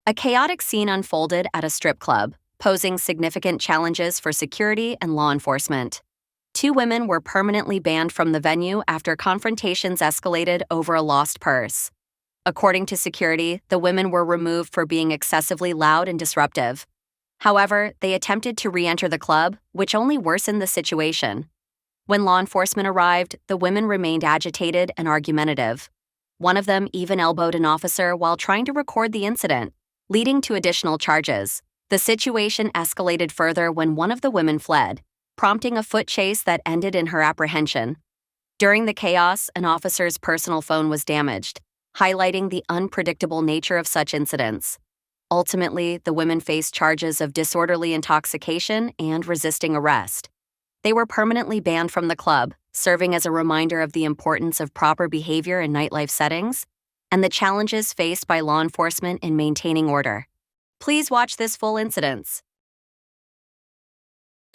A chaotic scene unfolded at a strip club, posing significant challenges for security and law enforcement. 2 women were permanently banned from the venue after confrontations escalated over a lost purse. According to security, the women were removed for being excessively loud and disruptive. However, they attempted to re-enter the club, which only worsened the situation. When law enforcement arrived, the women remained agitated and argumentative. One of them even elbowed an officer while trying to record the incident, leading to additional charges. The situation escalated further when one of the women fled, prompting a foot chase that ended in her apprehension. During the chaos, an officer's personal phone was damaged, highlighting the unpredictable nature of such incidents. Ultimately, the women faced charges of disorderly intoxication and resisting arrest. They were permanently banned from the club, serving as a reminder of the importance of proper behavior in nightlife settings and the challenges faced by law enforcement in maintaining order. Please watch this full incident.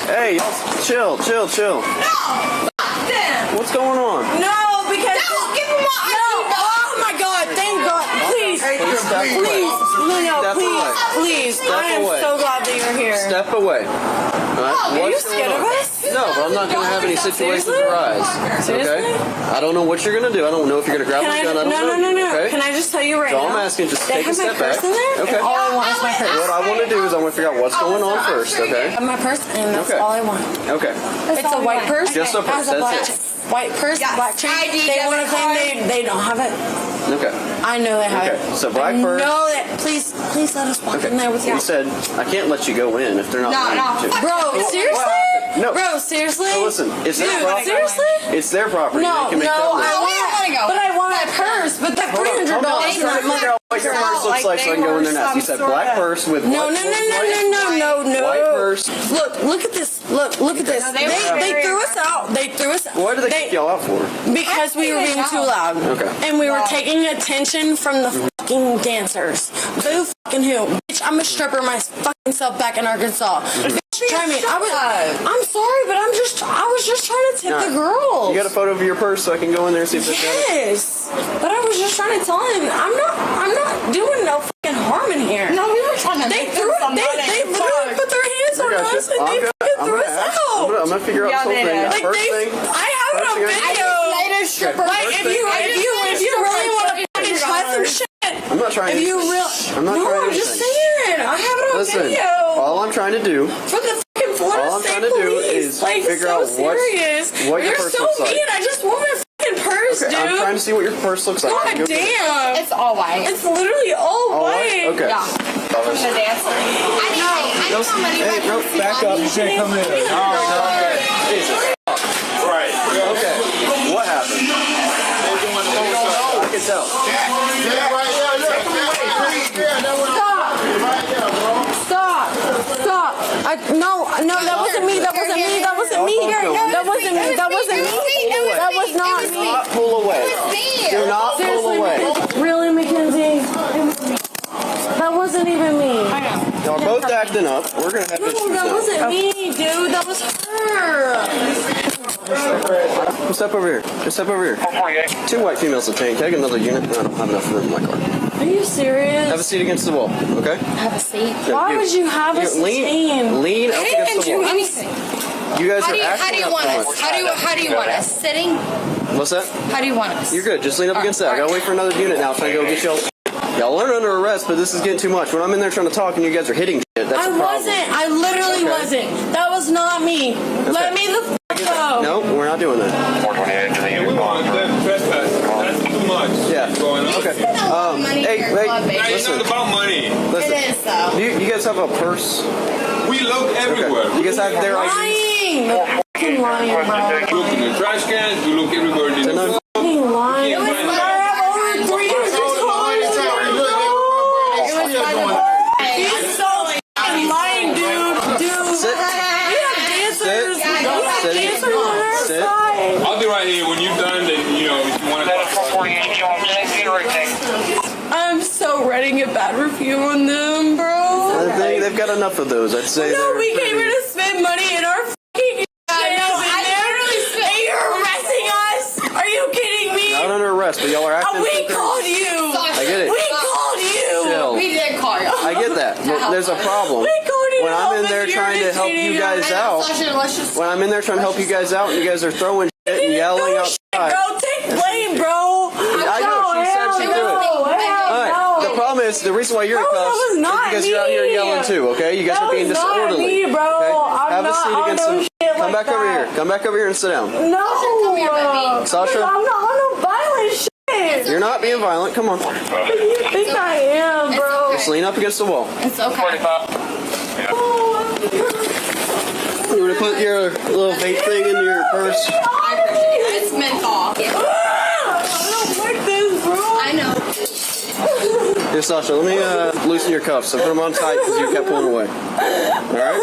Hey, y'all, chill. No! Damn! What's going on? No, because... No, give me my ID! No! Oh my God, thank God. Please. Please. I am so glad that you're here. Step away. All right? Are you scared of us? No, but I'm not going to have any situations arise. Seriously? Okay? I don't know what you're going to do. I don't know if you're going to grab my gun. I don't know. No. Okay? Can I just tell you right now? So I'm asking, just take a step back. In there? Okay. All I want is my purse. What I want to do is I want to figure out what's going on first, okay? I have my purse, and that's all I want. Okay. It's a white purse. Just a purse, that's it. White purse, black chain. They want to claim they don't have it. Okay. I know they have it. So black purse. I know that. Please let us walk in there with you. You said I can't let you go in if they're not wanting to. Bro, seriously? No. Bro, seriously? So listen, it's their property. Seriously? It's their property. No, they can make that I want to go. But I want my purse. But that $300. Figure out what your purse looks like so I can go in there now. You said black purse with No. white purse. Look at this. Look at this. They threw us out. What did they kick y'all out for? Because we were being too loud. Okay. And we were taking attention from the fucking dancers. Who fucking who? Bitch, I'm a stripper my fucking self back in Arkansas. Bitch, try me. I'm sorry, but I was just trying to tip the girls. You got a photo of your purse so I can go in there and see if there's Yes. But I was just trying to tell him I'm not doing no fucking harm in here. No, we were trying to They literally put their hands on us and they fucking threw us out. I'm gonna figure out something. I have it on video. Like if you really want to fucking try some shit. I'm not trying to. I'm just saying. I have it on video. All I'm trying to do. For the fucking Florida State Police. Like, figure out what your purse looks like. You're so mean. I just want my fucking purse, dude. I'm trying to see what your purse looks like. God damn. It's all white. It's literally all white. Okay. Yeah. From the dancer. I need my money. Hey, back up. You can't come in. No. Jesus. Right. Okay. What happened? I can tell. Stop. No, that wasn't me. That wasn't me. That wasn't me. That was not me. Do not pull away. Do not pull away. Really, Mackenzie? That wasn't even me. Y'all are both acting up. We're going to have to No, that wasn't me, dude. That was her. Step over here. Just step over here. 2 white females detained. Take another unit. I don't have enough room in my car. Are you serious? Have a seat against the wall, okay? Have a seat. Why would you have us detained? Lean up against the wall. Anything. You guys are How do you want us? How do you want us? Sitting? What's that? How do you want us? You're good. Just lean up against that. I gotta wait for another unit now. Trying to go get y'all. Y'all aren't under arrest, but this is getting too much. When I'm in there trying to talk and you guys are hitting shit, that's a problem. I wasn't. I literally wasn't. That was not me. Okay. Let me the fuck go. No, we're not doing that. 428 to the unit. That's too much. Yeah. Okay. Hey, It's not about money. Listen. It is, though. You guys have a purse? We look everywhere. Okay. You guys have their IDs? Lying. They're fucking lying, bro. We look in the trash cans. We look everywhere. They're Fucking lying. It was over 300 He's so fucking lying, dude. Sit. We have dancers. We have dancers on our side. I'll be right here. When you're done, then, if you want to I'm so ready to get bad review on them, bro. They've got enough of those. I'd say. No, we came here to spend money in our fucking you're arresting us? Are you kidding me? Not under arrest, but y'all are acting. We called you. I get it. We called you. Chill. We did call you. I get that. But there's a problem. When I'm in there trying to help you guys out, when I'm in there trying to help you guys out, and you guys are throwing shit and yelling outside. Bro, take blame, bro. I know, she said she'd do it. Alright, the problem is, the reason why you're in cuffs is because you're out here yelling too, okay? You guys are being disorderly. Okay? Have a seat against the... Come back over here. Come back over here and sit down. No. Sasha? I'm not on no violent shit. You're not being violent. Come on. You think I am, bro? Just lean up against the wall. It's okay. You want to put your little vape thing in your purse? I appreciate it. It's menthol. I don't like this, bro. I know. Here, Sasha, let me loosen your cuffs. So put them on tight because you kept pulling away. Alright?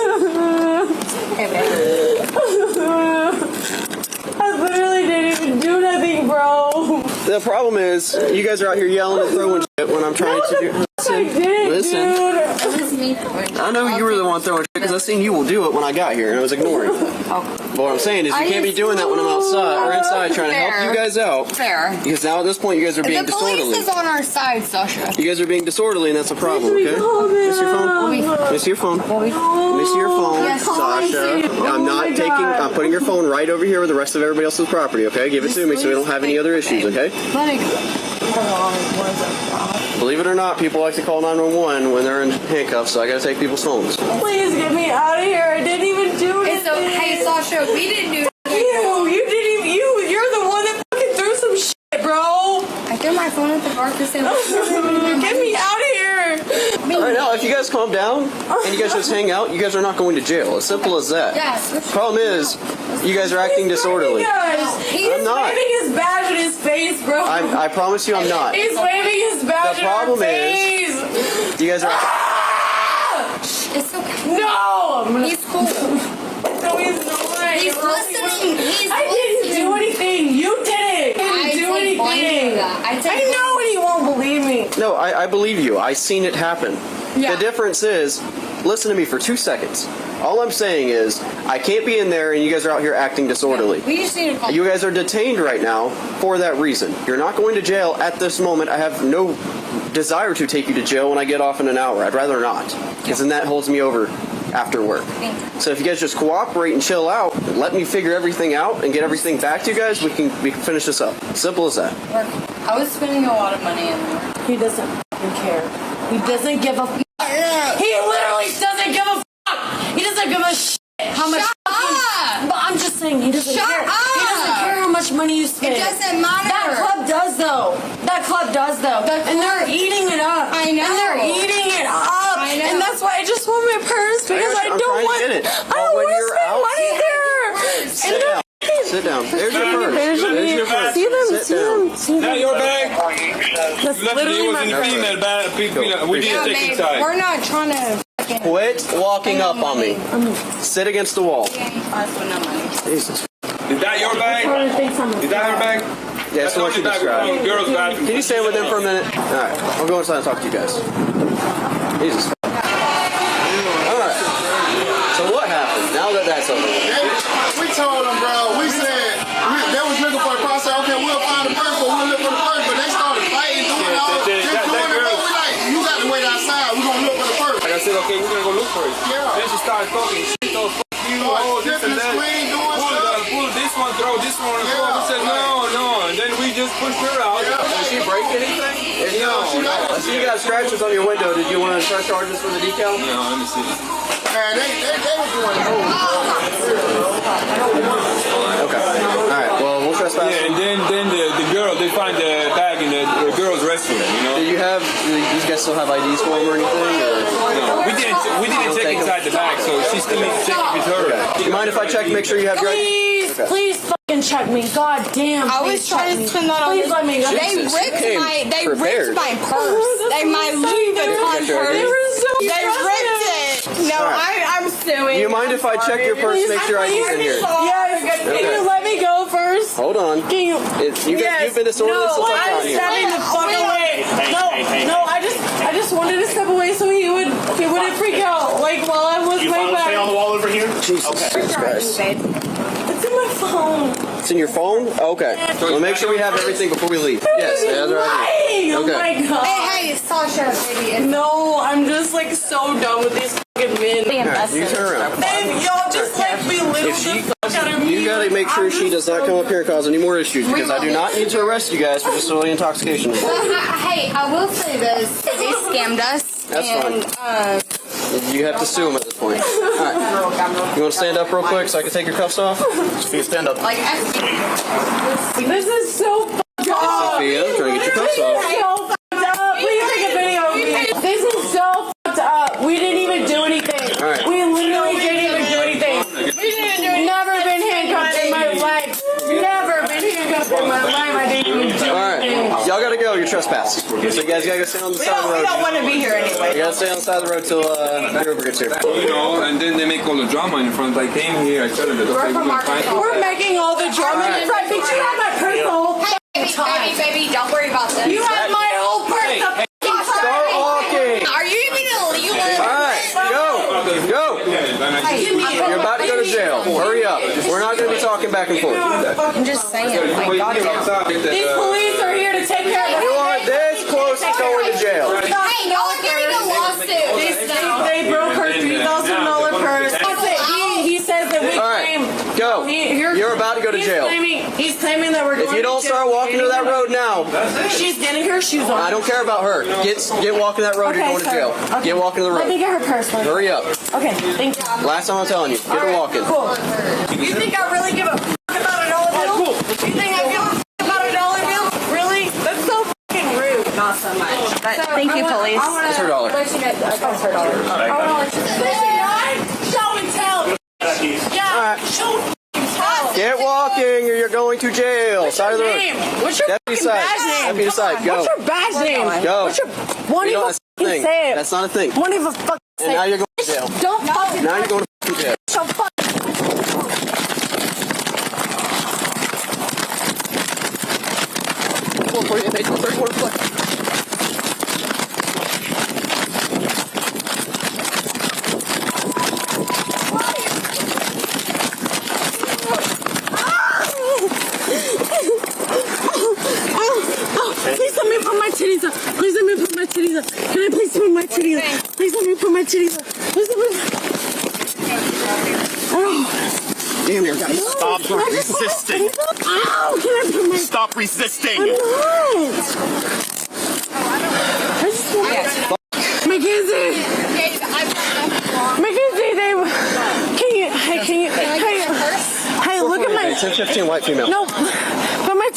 I literally didn't even do nothing, bro. The problem is, you guys are out here yelling and throwing shit when I'm trying to do... Listen. I know you were the one throwing shit because I seen you will do it when I got here and I was ignoring it. But what I'm saying is you can't be doing that when I'm outside or inside trying to help you guys out. Fair. Because now at this point you guys are being disorderly. The police is on our side, Sasha. You guys are being disorderly and that's a problem, okay? Miss your phone? Miss your phone? Miss your phone, Sasha. I'm putting your phone right over here with the rest of everybody else's property, okay? Give it to me so we don't have any other issues, okay? Believe it or not, people like to call 911 when they're in handcuffs, so I gotta take people's phones. Please get me out of here. I didn't even do anything. It's okay, Sasha. We didn't do anything. You're the one that fucking threw some shit, bro. I threw my phone at the bar to say, get me out of here. Alright, now, if you guys calm down and you guys just hang out, you guys are not going to jail. As simple as that. Yes. Problem is, you guys are acting disorderly. He's not. waving his badge in his face, bro. I promise you I'm not. He's waving his badge The problem in his face. is, you guys are... it's okay. No! He's cool. No, he's not. He's listening. I didn't do anything. You did it. I didn't do anything. I know and he won't believe me. No, I believe you. I seen it happen. Yeah. The difference is, listen to me for 2 seconds. All I'm saying is, I can't be in there and you guys are out here acting disorderly. We just need to call. You guys are detained right now for that reason. You're not going to jail at this moment. I have no desire to take you to jail when I get off in an hour. I'd rather not, because then that holds me over after work. So if you guys just cooperate and chill out, let me figure everything out and get everything back to you guys, we can finish this up. Simple as that. I was spending a lot of money in there. He doesn't fucking care. He doesn't give a fuck. He literally doesn't give a fuck. He doesn't give a shit how much. Shut up! But I'm just saying, he doesn't care. Up! He doesn't care how much money you spend. It doesn't matter. That club does though. And they're eating it up. I know. And they're eating it up. I know. And that's why I just want my purse because I don't want. I don't want to spend money there. Sit down. Sit down. There's your purse. There's your purse. See them. Sit down. See Now them. your bag. That's You left it literally was my in the purse. female bag. We didn't take babe, inside. we're not trying to fucking. Quit walking up on me. Sit against the wall. Us with no money. Jesus. Is that your bag? Is that her bag? Yeah, that's what you described. Girls' bathroom. Can you stay with them for a minute? Alright, I'll go inside and talk to you guys. Jesus. Alright. So what happened? Now that that's over. We told them, bro. We said they was looking for the purse. I said, okay, we'll find the purse, but we'll look for the purse. But they started fighting, doing all just doing it. Bro. We like, you got to wait outside. We gonna look for the purse. Like I said, okay, we're gonna go look for it. Yeah. Then she started talking shit. Oh, fuck you. Oh, this and that. Pull this one, throw this one on the floor. We said no. And then we just pushed her out. Did she break anything? No. I see you got scratches on your window. Did you want to press charges for the decal? No, let me see. Man, they were doing the whole. Okay. Alright, well, we'll trespass. Yeah, and then the girl, they find the bag in the girl's restroom, you know? Do you have, these guys still have IDs for them or anything? No, we didn't check inside the bag, so she still needs to check if it's her. Do you mind if I check to make sure you have your Please, Okay. please fucking check me. God damn. I was trying to spend that on. Please let me go. They Jesus, ripped you came my prepared. purse. My Louis Vuitton Get your purse. ID. They ripped it. No, Alright. I'm suing. Do you mind if I check your purse to make sure ID's in here? Yes. Can you let me go first? Hold on. Can you? You've been disorderly since I got I'm here. stepping the fuck away. No, I just wanted to step away so he wouldn't freak out. Like while I was You way found the back. stay on the wall over here? Jesus Christ. It's in my phone. It's in your phone? Okay. We'll make sure we have everything before we leave. Yes, that's right. Oh my god. Hey, Sasha, baby. No, I'm just like so done with these fucking men. Alright, you turn around. And y'all just like belittle the fuck out of me. You gotta make sure she does not come up here and cause any more issues because I do not need to arrest you guys for disorderly intoxication. Hey, I will say this. They scammed us. That's fine. You have to sue them at this point. Alright. You want to stand up real quick so I can take your cuffs off? Sophia, stand up. Like, This is so fucked up. Sophia, trying to get your cuffs off. So fucked up. Please take a video of me. This is so fucked up. We didn't even do anything. Alright. We literally didn't even do anything. Never been handcuffed in my life. Never been handcuffed in my life. I didn't even do Alright. anything. Y'all gotta go. You're trespassing. So you guys gotta go stand on the side of the road. We don't want to be here anyway. You gotta stay on the side of the road till River gets here. You know, and then they make all the drama in front. I came here, I told them that okay, we're gonna find We're making all the drama in front. Bitch, you have my purse the whole baby, don't worry about this. You have my whole purse the Start walking. Are you even illegal? Alright, go. You're about to go to jail. Hurry up. We're not gonna be talking back and forth. I'm just saying. Like, God, These police are here to take care of You are this close to going to jail. Hey, y'all are getting a lawsuit. They broke her $3,000 purse. That's it. He says that we claim. Alright, go. You're about to go to jail. He's claiming that we're going If you don't start walking to that road now, she's getting her shoes on. I don't care about her. Get walking that road, you're going to jail. Get walking to the Let me road. get her purse. Hurry up. Okay, thank you. Last time I'm telling you, get her walking. Cool. You think I really give a fuck about a dollar bill? Cool. You think I give a fuck about a dollar bill? Really? That's so fucking rude. Not so much. Thank you, police. That's her dollar. That's her dollar. I want to let you show and tell. Yeah, show and tell. Get walking or you're going to jail. Side of the road. What's your Deputy fucking side. badge name? Deputy side. Go. What's your badge name? Go. What's your... Won't You know, even that's the fucking thing. say it. That's not a thing. Won't even fucking And say now it. you're going to jail. Don't fucking... Now you're going to jail. So fuck... Please let me put my titties up. Please let me put my titties up. Can I please put my titties up? Please let me put my titties up. Please let me... Oh. Damn, you're guys. Stop resisting. Ow! Can I put my... Stop resisting. I'm not. I just want... Mackenzie! Mackenzie, they... Hey, look at my... 10-15 white female. No, but look at my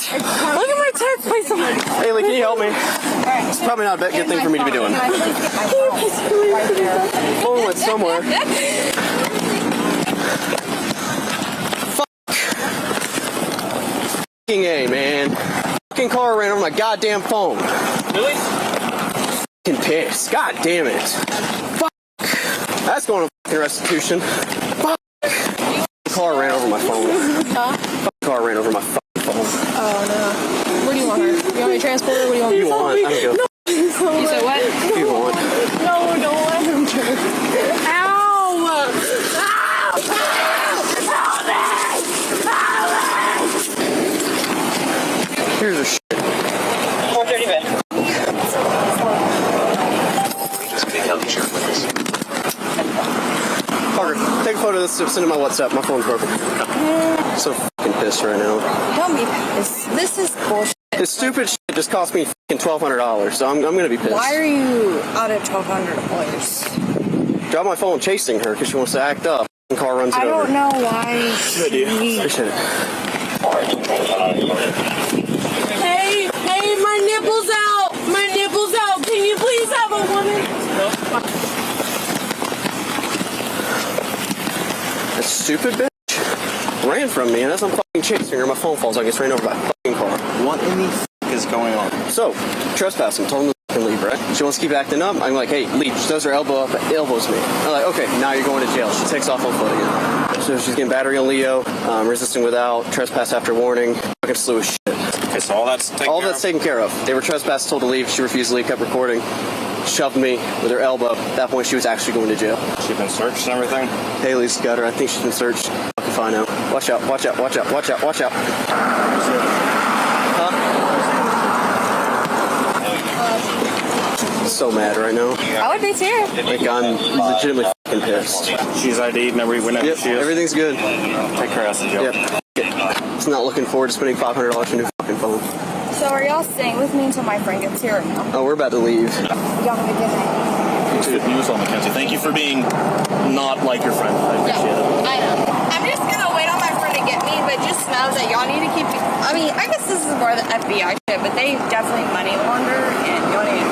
tits, please. Hey, Lee, can you help me? It's probably not a good thing for me to be doing. Phone went somewhere. Fucking A, man. Fucking car ran over my goddamn phone. Really? Fucking pissed. God damn it. Fuck. That's going to fucking restitution. Fuck. Car ran over my phone. Fucking car ran over my fucking phone. Oh, no. Where do you want her? You want me to transport her? What do you want? If you want, I don't give a fuck. You said what? If you want. No, don't let him turn. Ow! Here's a shit. 430 bed. Parker, take a photo of this, send it to my WhatsApp. My phone's broken. So fucking pissed right now. Don't be pissed. This is bullshit. This stupid shit just cost me fucking $1,200, so I'm gonna be pissed. Why are you out of $1,200? Drop my phone chasing her because she wants to act up. The car runs it I over. don't know why. Good idea. Appreciate it. Hey, my nipples out! My nipples out! Can you please have a woman? That stupid bitch ran from me, and as I'm fucking chasing her, my phone falls. I get ran over by a fucking car. What in the f*** is going on? So, trespassing. Told him to leave, right? She wants to keep acting up. I'm like, hey, leave. She throws her elbow up, elbows me. I'm like, okay, now you're going to jail. She takes off on foot again. So she's getting battery on Leo, resisting without, trespass after warning, fucking slew of shit. Okay, so all that's Taken care of. They were trespassed, told to leave. She refused to leave, kept recording. Shoved me with her elbow. At that point, she was actually going to jail. She's been searched and everything? Haley's got her. I think she's been searched. fine now. Watch out, watch out, watch out, watch out, watch out. Huh? So mad right now. I would be too. Like, I'm legitimately fucking pissed. She's ID'd and everything. Yep, everything's good. Take care of Joe. Yep. It's not looking forward to spending $500 on a new fucking phone. So are y'all staying with me until my friend gets here or no? Oh, we're about to leave. Y'all have a good night. It's good news on Mackenzie. Thank you for being not like your friend. I appreciate it. I know. I'm just gonna wait on my friend to get me, but just know that y'all need to keep. I mean, I guess this is more the FBI shit, but they definitely money launder, and y'all need.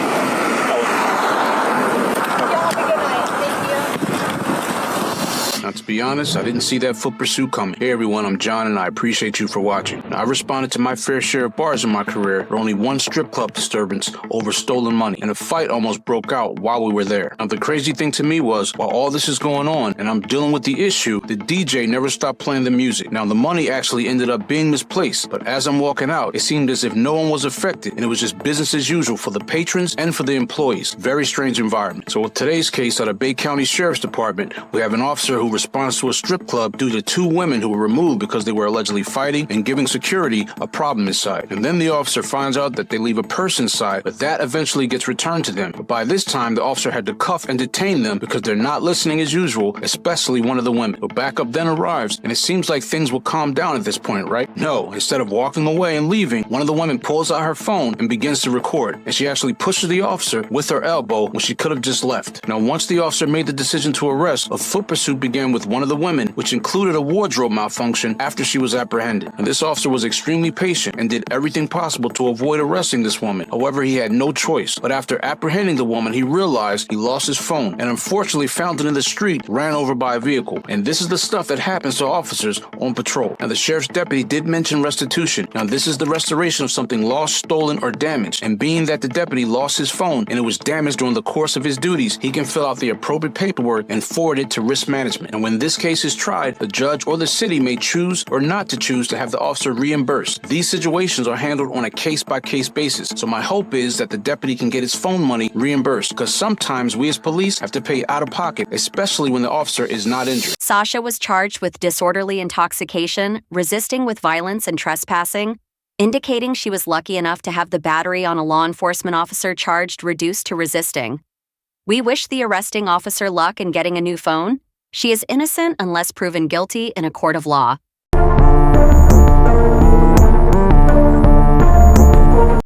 Y'all have a good night. Thank you. Now, to be honest, I didn't see that foot pursuit coming. Hey everyone, I'm John and I appreciate you for watching. Now, I responded to my fair share of bars in my career for only one strip club disturbance over stolen money, and a fight almost broke out while we were there. Now, the crazy thing to me was, while all this is going on and I'm dealing with the issue, the DJ never stopped playing the music. Now, the money actually ended up being misplaced, but as I'm walking out, it seemed as if no one was affected, and it was just business as usual for the patrons and for the employees. Very strange environment. So with today's case at a Bay County Sheriff's Department, we have an officer who responds to a strip club due to two women who were removed because they were allegedly fighting and giving security a problem inside. And then the officer finds out that they leave a purse inside, but that eventually gets returned to them. But by this time, the officer had to cuff and detain them because they're not listening as usual, especially one of the women. But backup then arrives, and it seems like things will calm down at this point, right? No, instead of walking away and leaving, one of the women pulls out her phone and begins to record, and she actually pushes the officer with her elbow when she could have just left. Now, once the officer made the decision to arrest, a foot pursuit began with one of the women, which included a wardrobe malfunction after she was apprehended. And this officer was extremely patient and did everything possible to avoid arresting this woman. However, he had no choice. But after apprehending the woman, he realized he lost his phone and unfortunately found it in the street, ran over by a vehicle. And this is the stuff that happens to officers on patrol. Now, the sheriff's deputy did mention restitution. Now, this is the restoration of something lost, stolen, or damaged. And being that the deputy lost his phone and it was damaged during the course of his duties, he can fill out the appropriate paperwork and forward it to risk management. And when this case is tried, the judge or the city may choose or not to choose to have the officer reimbursed. These situations are handled on a case-by-case basis. So my hope is that the deputy can get his phone money reimbursed, because sometimes we as police have to pay out of pocket, especially when the officer is not injured. Sasha was charged with disorderly intoxication, resisting with violence, and trespassing, indicating she was lucky enough to have the battery on a law enforcement officer charged reduced to resisting. We wish the arresting officer luck in getting a new phone. She is innocent unless proven guilty in a court of law.